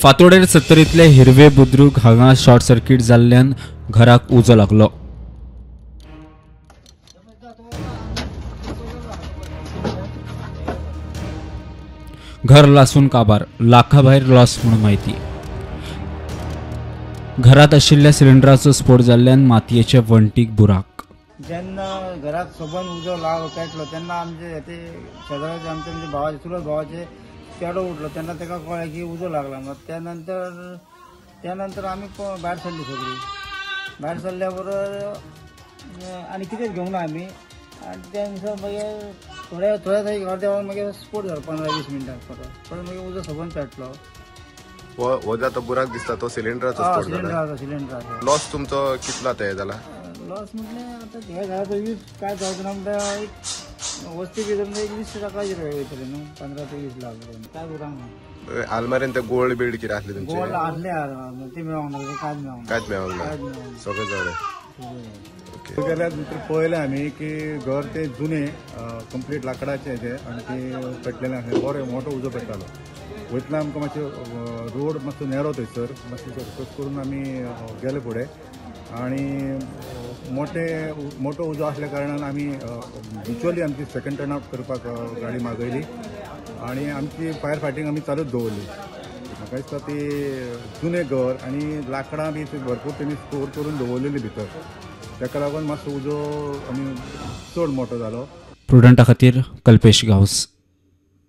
फातोडेर सत्तरीतले हिरवे बुद्रुक हांगा short circuit जाल्ल्यान घराक उजो लागलो। घर लासून काबार, लाखा भायर लॉस म्हणून माहिती। घरात आशिल्ल्या सिलिंडराचो स्फोट जाल्ल्यान मातयेचे वणटीक बुराक। जेन्ना घरात सोबन उजो पेटलो तेन्ना आमचे ते शेजाऱ्याचे आमचे भावाचे चुलत भावाचे चेडो उठलो तेन्ना ताका कळ्ळें की उजो लागला। मग त्यानंतर आमी भायर सरली सगळी। भायर सरल्या बरोबर आनी कितेंच घेवंक ना आमी आनी त्या दिसा मागीर थोड्या थंय घर देवान मागीर स्फोट जालो 15-20 मिनटां परत मागीर उजो सोबन पेटलो। हो जातो बुराक दिसता तो सिलिंडराचो स्फोट जाला। सिलिंडराचो लॉस तुमचो कितलो ते जाला? लॉस म्हटल्यार आतां हे घराचो यूज काय जावचो आमकां एक वस्ती भितर 20 लाख वयतले न्हू, 15 ते 20 लाख काय उरंक ना। आलमारीन ते गोल्ड बिल्ड कितें आसले तुमचे? गोल्ड आसले ते मेळोंक ना, कांयच मेळोंक ना, सगळें जालें। गेल्या पळयलें आमी की घर ते जुने कंप्लीट लाकडाचे हेजे आनी ते पेटलेले आसले। बरो मोठो उजो पेटतालो। वयतल्यान आमकां मातशें रोड मातसो नॅरो थंयसर मातशें सर्कस करून आमी गेले फुडें आनी मोठो उजो आसल्या कारणान आमी म्युच्युअली आमची सेकंड टर्न आउट करपाक गाडी मागयली आनी आमची फायर फायटींग आमी चालूच दवरली। म्हाका दिसता ती जुने घर आनी लाकडां बी भरपूर तेमी स्टोर करून दवरलेली भितर, ताका लागून मातसो उजो आमी चड मोठो जालो। प्रुडंटा खातीर कल्पेश गांवस।